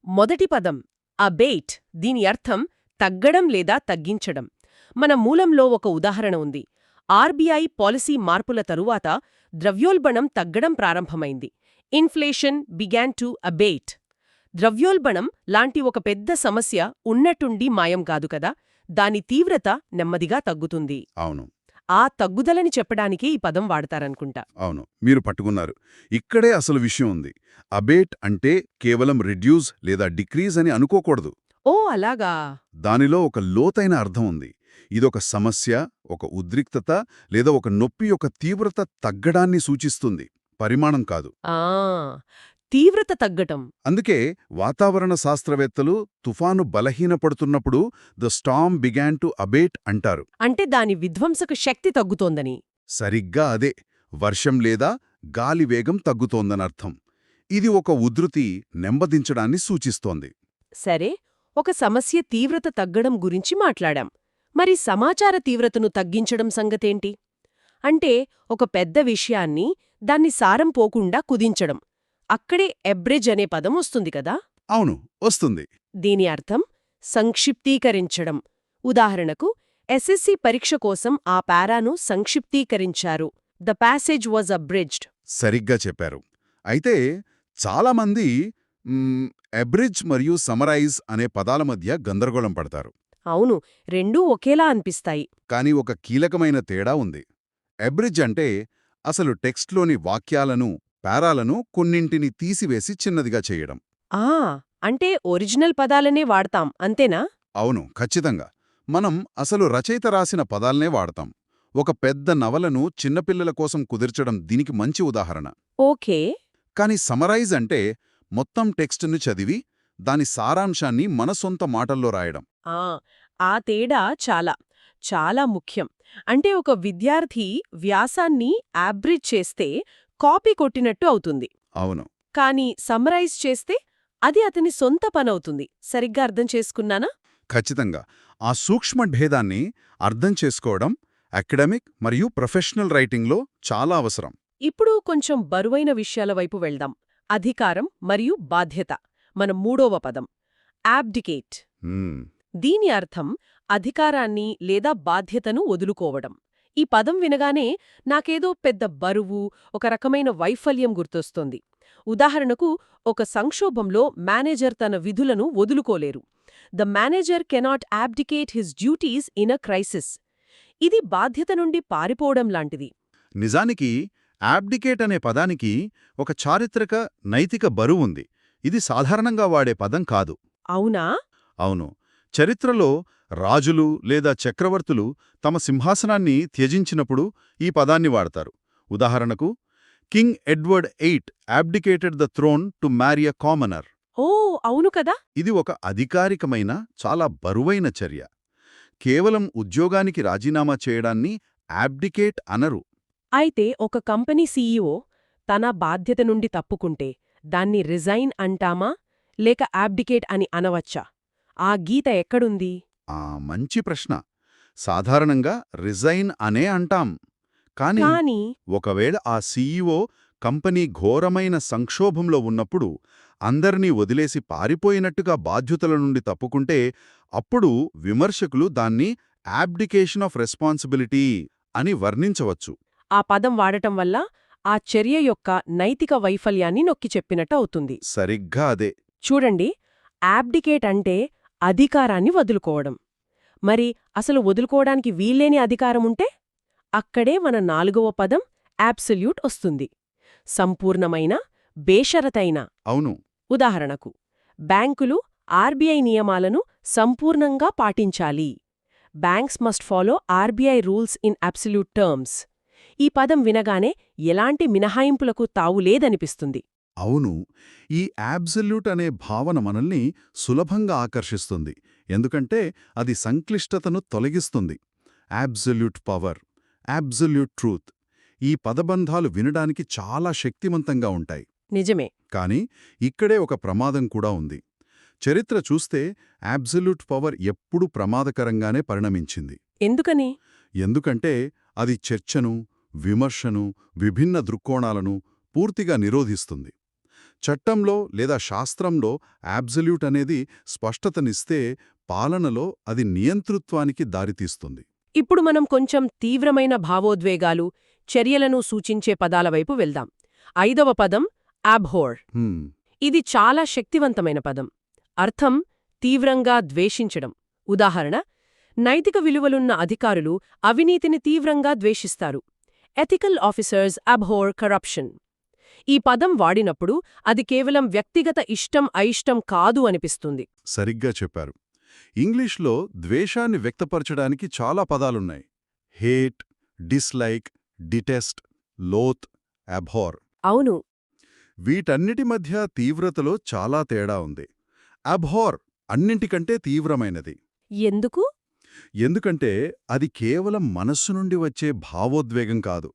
మొదటి పదం అబేట్ దీని అర్థం తగ్గడం లేదా తగ్గించడం. మన మూలంలో ఒక ఉదాహరణ ఉంది. ఆర్బీఐ పాలసీ మార్పుల తరువాత ద్రవ్యోల్బణం తగ్గడం ప్రారంభమైంది. Inflation began to abate. ద్రవ్యోల్బణం లాంటి ఒక పెద్ద సమస్య ఉన్నట్టుండి మాయం కాదు కదా, దాని తీవ్రత నెమ్మదిగా తగ్గుతుంది. అవును. ఆ తగ్గుదలని చెప్పడానికి ఈ పదం వాడతారనుకుంటా. అవును, మీరు పట్టుకున్నారు. ఇక్కడే అసలు విషయం ఉంది. అబేట్ అంటే కేవలం రిడ్యూస్ లేదా డిక్రీజ్ అని అనుకోకూడదు. ఓ అలాగా. దానిలో ఒక లోతైన అర్థం ఉంది. ఇదొక సమస్య, ఒక ఉద్రిక్తత లేదా ఒక నొప్పి యొక్క తీవ్రత తగ్గడాన్ని సూచిస్తుంది, పరిమాణం కాదు. ఆ తీవ్రత తగ్గటం. అందుకే వాతావరణ శాస్త్రవేత్తలు తుఫాను బలహీనపడుతున్నప్పుడు ద స్టార్మ్ బిగాన్ టు అబేట్ అంటారు. అంటే దాని విధ్వంసక శక్తి తగ్గుతోందని. సరిగ్గా అదే. వర్షం లేదా గాలి వేగం తగ్గుతోందనర్థం. ఇది ఒక ఉధృతి నెమ్మదించడాన్ని సూచిస్తోంది. సరే, ఒక సమస్య తీవ్రత తగ్గడం గురించి మాట్లాడాం. మరి సమాచార తీవ్రతను తగ్గించడం సంగతేంటి? అంటే ఒక పెద్ద విషయాన్ని దాన్ని సారం పోకుండా కుదించడం. అక్కడే ఎబ్రిడ్జ్ అనే పదం వస్తుంది కదా. అవును, వస్తుంది. దీని అర్థం సంక్షిప్తీకరించడం. ఉదాహరణకు, ఎస్ఎస్సి పరీక్ష కోసం ఆ పారాను సంక్షిప్తీకరించారు. The passage was abridged. సరిగ్గా చెప్పారు. అయితే చాలామంది అబ్రిడ్జ్ మరియు సమరైజ్ అనే పదాల మధ్య గందరగోళం పడతారు. అవును, రెండూ ఒకేలా అనిపిస్తాయి. కానీ ఒక కీలకమైన తేడా ఉంది. అబ్రిడ్జ్ అంటే అసలు టెక్స్ట్లోని వాక్యాలను, పారాలను కొన్నింటిని తీసివేసి చిన్నదిగా చేయడం. ఆ అంటే ఒరిజినల్ పదాలనే వాడతాం అంతేనా? అవును, ఖచ్చితంగా. మనం అసలు రచయిత రాసిన పదాలనే వాడతాం. ఒక పెద్ద నవలను చిన్నపిల్లల కోసం కుదిర్చడం దీనికి మంచి ఉదాహరణ. ఓకే. కాని సమరైజ్ అంటే మొత్తం టెక్స్ట్ను చదివి దాని సారాంశాన్ని మన సొంత మాటల్లో రాయడం. ఆ తేడా చాలా చాలా ముఖ్యం. అంటే ఒక విద్యార్థి వ్యాసాన్ని యాబ్రిడ్జ్ చేస్తే కాపీ కొట్టినట్టు అవుతుంది. అవును. కానీ సమ్మరైజ్ చేస్తే అది అతని సొంత పనవుతుంది. సరిగ్గా అర్థం చేసుకున్నానా? ఖచ్చితంగా. ఆ సూక్ష్మ భేదాన్ని అర్థం చేసుకోవడం అకాడమిక్ మరియు ప్రొఫెషనల్ రైటింగ్లో చాలా అవసరం. ఇప్పుడు కొంచెం బరువైన విషయాల వైపు వెళ్దాం. అధికారం మరియు బాధ్యత, మన మూడవ పదం యాబ్డికేట్. దీని అర్థం అధికారాన్ని లేదా బాధ్యతను వదులుకోవడం. ఈ పదం వినగానే నాకేదో పెద్ద బరువు, ఒక రకమైన వైఫల్యం గుర్తొస్తోంది. ఉదాహరణకు, ఒక సంక్షోభంలో మేనేజర్ తన విధులను వదులుకోలేరు. The manager cannot abdicate his duties in a crisis. ఇది బాధ్యత నుండి పారిపోవడం లాంటిది. నిజానికి యాబ్డికేట్ అనే పదానికి ఒక చారిత్రక, నైతిక బరువుంది. ఇది సాధారణంగా వాడే పదం కాదు. అవునా? అవును. చరిత్రలో రాజులు లేదా చక్రవర్తులు తమ సింహాసనాన్ని త్యజించినప్పుడు ఈ పదాన్ని వాడతారు. ఉదాహరణకు, king Edward VIII abdicated the throne to marry a commoner. ఓ అవును కదా. ఇది ఒక అధికారికమైన, చాలా బరువైన చర్య. కేవలం ఉద్యోగానికి రాజీనామా చేయడాన్ని అబ్డికేట్ అనరు. అయితే ఒక కంపెనీ సీఈఓ తన బాధ్యత నుండి తప్పుకుంటే దాన్ని రిజైన్ అంటామా లేక అబ్డికేట్ అని అనవచ్చా? ఆ గీత ఎక్కడుంది? మంచి ప్రశ్న. సాధారణంగా రిజైన్ అనే అంటాం. కానీ ఒకవేళ ఆ సీఈఓ కంపెనీ ఘోరమైన సంక్షోభంలో ఉన్నప్పుడు అందర్నీ వదిలేసి పారిపోయినట్టుగా బాధ్యతల నుండి తప్పుకుంటే అప్పుడు విమర్శకులు దాన్ని అబ్డికేషన్ ఆఫ్ రెస్పాన్సిబిలిటీ అని వర్ణించవచ్చు. ఆ పదం వాడటం వల్ల ఆ చర్య యొక్క నైతిక వైఫల్యాన్ని నొక్కి చెప్పినట్టు అవుతుంది. సరిగ్గా అదే. చూడండి, అబ్డికేట్ అంటే అధికారాన్ని వదులుకోవడం. మరి అసలు వదులుకోవడానికి వీల్లేని అధికారముంటే అక్కడే మన నాలుగవ పదం అబ్సల్యూట్ వస్తుంది. సంపూర్ణమైన, బేషరతైన. అవును. ఉదాహరణకు, బ్యాంకులు ఆర్బీఐ నియమాలను సంపూర్ణంగా పాటించాలి. Banks must follow RBI rules in absolute terms. ఈ పదం వినగానే ఎలాంటి మినహాయింపులకు తావులేదనిపిస్తుంది. అవును. ఈ అబ్సల్యూట్ అనే భావన మనల్ని సులభంగా ఆకర్షిస్తుంది. ఎందుకంటే అది సంక్లిష్టతను తొలగిస్తుంది. అబ్సల్యూట్ పవర్, అబ్సల్యూట్ ట్రూత్, ఈ పదబంధాలు వినడానికి చాలా శక్తివంతంగా ఉంటాయి. నిజమే. కానీ ఇక్కడే ఒక ప్రమాదం కూడా ఉంది. చరిత్ర చూస్తే అబ్సల్యూట్ పవర్ ఎప్పుడూ ప్రమాదకరంగానే పరిణమించింది. ఎందుకని? ఎందుకంటే అది చర్చను, విమర్శను, విభిన్న దృక్కోణాలను పూర్తిగా నిరోధిస్తుంది. చట్టంలో లేదా శాస్త్రంలో అబ్సల్యూట్ అనేది స్పష్టతనిస్తే పాలనలో అది నియంతృత్వానికి దారితీస్తుంది. ఇప్పుడు మనం కొంచెం తీవ్రమైన భావోద్వేగాలు, చర్యలను సూచించే పదాల వైపు వెళ్దాం. 5వ పదం అబ్హోర్. హ్మ్, ఇది చాలా శక్తివంతమైన పదం. అర్థం తీవ్రంగా ద్వేషించడం. ఉదాహరణ, నైతిక విలువలున్న అధికారులు అవినీతిని తీవ్రంగా ద్వేషిస్తారు. Ethical officers abhor corruption. ఈ పదం వాడినప్పుడు అది కేవలం వ్యక్తిగత ఇష్టం అయిష్టం కాదు అనిపిస్తుంది. సరిగ్గా చెప్పారు. ఇంగ్లీష్లో ద్వేషాన్ని వ్యక్తపరచడానికి చాలా పదాలున్నాయి. Hate, dislike, detest, loathe, abhor. అవును. వీటన్నిటి మధ్య తీవ్రతలో చాలా తేడా ఉంది. అబ్హోర్ అన్నింటికంటే తీవ్రమైనది. ఎందుకు? ఎందుకంటే అది కేవలం మనస్సు నుండి వచ్చే భావోద్వేగం కాదు,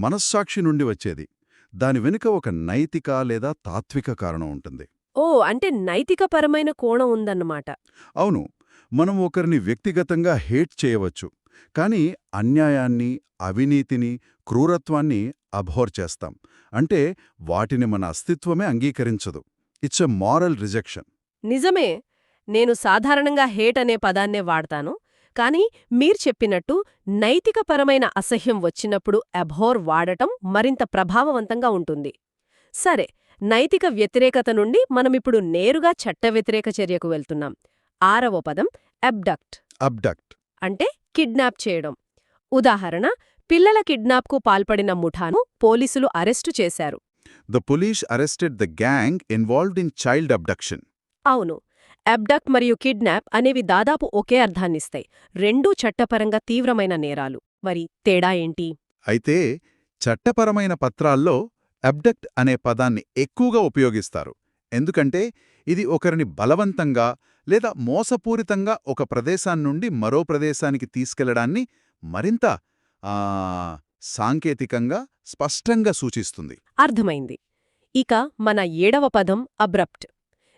మనస్సాక్షి నుండి వచ్చేది. దాని వెనుక ఒక నైతిక లేదా తాత్విక కారణం ఉంటుంది. ఓ, అంటే నైతికపరమైన కోణం ఉందన్నమాట. అవును, మనం ఒకరిని వ్యక్తిగతంగా హేట్ చేయవచ్చు, కానీ అన్యాయాన్ని, అవినీతిని, క్రూరత్వాన్ని అబ్హోర్ చేస్తాం. అంటే వాటిని మన అస్తిత్వమే అంగీకరించదు. It's a moral rejection. నిజమే. నేను సాధారణంగా హేట్ అనే పదాన్నే వాడతాను. కానీ మీరు చెప్పినట్టు నైతికపరమైన అసహ్యం వచ్చినప్పుడు అబ్హోర్ వాడటం మరింత ప్రభావవంతంగా ఉంటుంది. సరే, నైతిక వ్యతిరేకత నుండి మనమిప్పుడు నేరుగా చట్ట వ్యతిరేక చర్యకు వెళ్తున్నాం. 6వ పదం అబ్డక్ట్. అబ్డక్ట్ అంటే కిడ్నాప్ చేయడం. ఉదాహరణ, పిల్లల కిడ్నాప్కు పాల్పడిన ముఠాను పోలీసులు అరెస్టు చేశారు. The police arrested the gang involved in child abduction. అవును. అబ్డక్ట్ మరియు కిడ్నాప్ అనేవి దాదాపు ఒకే అర్థాన్నిస్తాయి. రెండూ చట్టపరంగా తీవ్రమైన నేరాలు. మరి తేడా ఏంటి? అయితే చట్టపరమైన పత్రాల్లో అబ్డక్ట్ అనే పదాన్ని ఎక్కువగా ఉపయోగిస్తారు. ఎందుకంటే ఇది ఒకరిని బలవంతంగా లేదా మోసపూరితంగా ఒక ప్రదేశాన్నుండి మరో ప్రదేశానికి తీసుకెళ్లడాన్ని మరింత సాంకేతికంగా స్పష్టంగా సూచిస్తుంది. అర్థమైంది. ఇక మన 7వ పదం అబ్రప్ట్.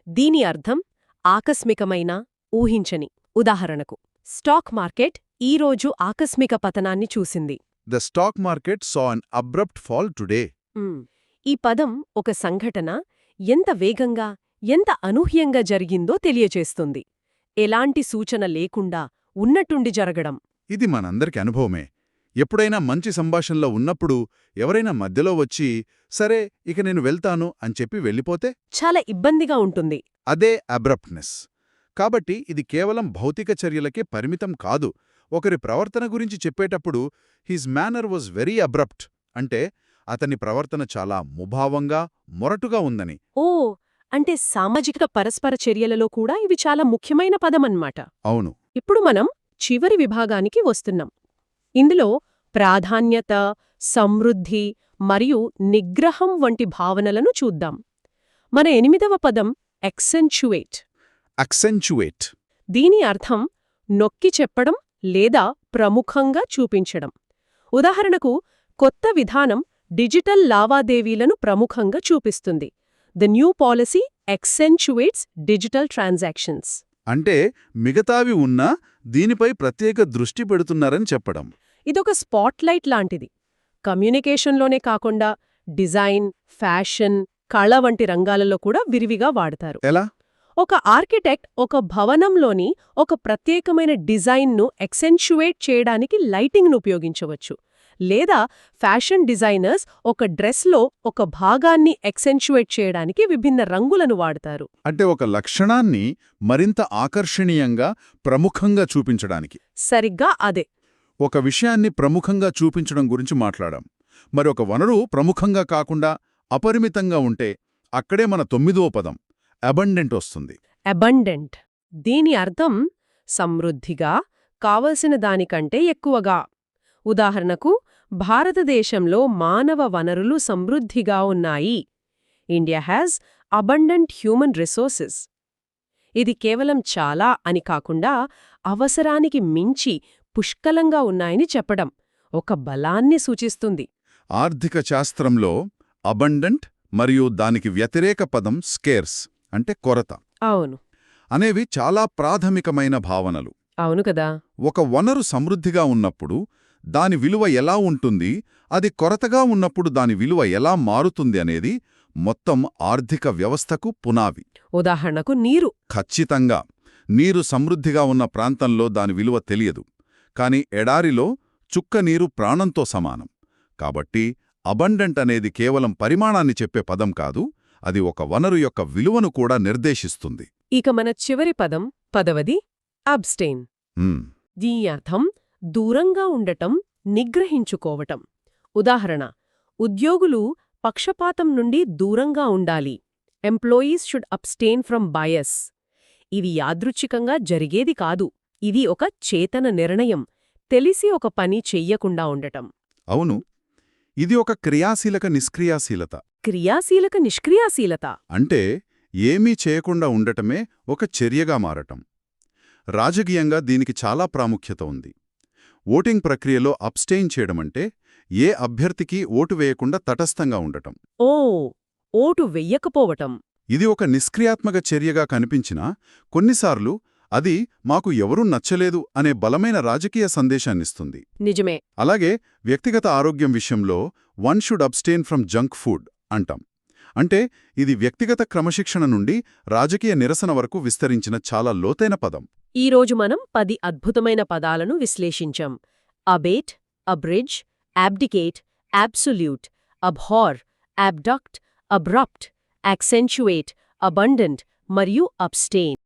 దీని అర్థం ఆకస్మికమైన, ఊహించని. ఉదాహరణకు, స్టాక్ మార్కెట్ ఈరోజు ఆకస్మిక పతనాన్ని చూసింది. The stock market saw an abrupt fall today. ఈ పదం ఒక సంఘటన ఎంత వేగంగా, ఎంత అనూహ్యంగా జరిగిందో తెలియచేస్తుంది. ఎలాంటి సూచన లేకుండా ఉన్నట్టుండి జరగడం. ఇది మనందరికి అనుభవమే. ఎప్పుడైనా మంచి సంభాషణలో ఉన్నప్పుడు ఎవరైనా మధ్యలో వచ్చి, సరే ఇక నేను వెళ్తాను అని చెప్పి వెళ్ళిపోతే చాలా ఇబ్బందిగా ఉంటుంది. అదే అబ్రప్ట్నెస్. కాబట్టి ఇది కేవలం భౌతిక చర్యలకే పరిమితం కాదు. ఒకరి ప్రవర్తన గురించి చెప్పేటప్పుడు his manner was very abrupt అంటే అతని ప్రవర్తన చాలా ముభావంగా, మొరటుగా ఉందని. ఓ, అంటే సామాజిక పరస్పర చర్యలలో కూడా ఇవి చాలా ముఖ్యమైన పదమన్నమాట. అవును. ఇప్పుడు మనం చివరి విభాగానికి వస్తున్నాం. ఇందులో ప్రాధాన్యత, సమృద్ధి మరియు నిగ్రహం వంటి భావనలను చూద్దాం. మన 8వ పదం ఎక్సెంచువేట్. అక్సెంచువేట్. దీని అర్థం నొక్కి చెప్పడం లేదా ప్రముఖంగా చూపించడం. ఉదాహరణకు, కొత్త విధానం డిజిటల్ లావాదేవీలను ప్రముఖంగా చూపిస్తుంది. The new policy accentuates digital transactions. అంటే మిగతావి ఉన్నా దీనిపై ప్రత్యేక దృష్టి పెడుతున్నారని చెప్పడం. ఇదొక స్పాట్లైట్ లాంటిది. కమ్యూనికేషన్లోనే కాకుండా డిజైన్, ఫ్యాషన్, కళ వంటి రంగాలలో కూడా విరివిగా వాడతారు. ఎలా? ఒక ఆర్కిటెక్ట్ ఒక భవనంలోని ఒక ప్రత్యేకమైన డిజైన్ను ఎక్సెంచువేట్ చేయడానికి లైటింగ్ను ఉపయోగించవచ్చు. లేదా ఫ్యాషన్ డిజైనర్స్ ఒక డ్రెస్లో ఒక భాగాన్ని ఎక్సెంచువేట్ చేయడానికి విభిన్న రంగులను వాడతారు. అంటే ఒక లక్షణాన్ని మరింత ఆకర్షణీయంగా, ప్రముఖంగా చూపించడానికి. సరిగ్గా అదే. ఒక విషయాన్ని ప్రముఖంగా చూపించడం గురించి మాట్లాడాం. మరి ఒక వనరు ప్రముఖంగా కాకుండా అపరిమితంగా ఉంటే అక్కడే మన 9వ పదం అబండెంట్ వస్తుంది. అబండెంట్. దీని అర్థం సమృద్ధిగా, కావలసిన దానికంటే ఎక్కువగా. ఉదాహరణకు, భారతదేశంలో మానవ వనరులు సమృద్ధిగా ఉన్నాయి. India has abundant human resources. ఇది కేవలం చాలా అని కాకుండా అవసరానికి మించి పుష్కలంగా ఉన్నాయని చెప్పడం ఒక బలాన్ని సూచిస్తుంది. ఆర్థిక శాస్త్రంలో అబండెంట్ మరియు దానికి వ్యతిరేక పదం స్కేర్స్ అంటే కొరత అవును అనేవి చాలా ప్రాథమికమైన భావనలు. అవును కదా. ఒక వనరు సమృద్ధిగా ఉన్నప్పుడు దాని విలువ ఎలా ఉంటుంది, అది కొరతగా ఉన్నప్పుడు దాని విలువ ఎలా మారుతుంది అనేది మొత్తం ఆర్థిక వ్యవస్థకు పునాది. ఉదాహరణకు నీరు. ఖచ్చితంగా. నీరు సమృద్ధిగా ఉన్న ప్రాంతంలో దాని విలువ తెలియదు. కాని ఎడారిలో చుక్క నీరు ప్రాణంతో సమానం. కాబట్టి అబండెంట్ అనేది కేవలం పరిమాణాన్ని చెప్పే పదం కాదు, అది ఒక వనరు యొక్క విలువను కూడా నిర్దేశిస్తుంది. ఇక మన చివరి పదం 10వది అబ్స్టెయిన్. దీని అర్థం దూరంగా ఉండటం, నిగ్రహించుకోవటం. ఉదాహరణ, ఉద్యోగులు పక్షపాతం నుండి దూరంగా ఉండాలి. Employees should abstain from bias. ఇది యాదృచ్ఛికంగా జరిగేది కాదు. ఇది ఒక చేతన నిర్ణయం, తెలిసి ఒక పని చెయ్యకుండా ఉండటం. అవును, ఇది ఒక క్రియాశీలక నిష్క్రియాశీలత. క్రియాశీలక నిష్క్రియాశీలత అంటే ఏమీ చేయకుండా ఉండటమే ఒక చర్యగా మారటం. రాజకీయంగా దీనికి చాలా ప్రాముఖ్యత ఉంది. ఓటింగ్ ప్రక్రియలో అబ్స్టెయిన్ చేయడమంటే ఏ అభ్యర్థికి ఓటు వేయకుండా తటస్థంగా ఉండటం. ఓటు వెయ్యకపోవటం. ఇది ఒక నిష్క్రియాత్మక చర్యగా కనిపించినా కొన్నిసార్లు అది మాకు ఎవరూ నచ్చలేదు అనే బలమైన రాజకీయ సందేశాన్నిస్తుంది. నిజమే. అలాగే వ్యక్తిగత ఆరోగ్యం విషయంలో one should abstain from junk food అంటాం. అంటే ఇది వ్యక్తిగత క్రమశిక్షణ నుండి రాజకీయ నిరసన వరకు విస్తరించిన చాలా లోతైన పదం. ఈరోజు మనం 10 అద్భుతమైన పదాలను విశ్లేషించాం. Abate, abridge, abdicate, absolute, abhor, abduct, abrupt, accentuate, abundant మరియు అబ్స్టెయిన్.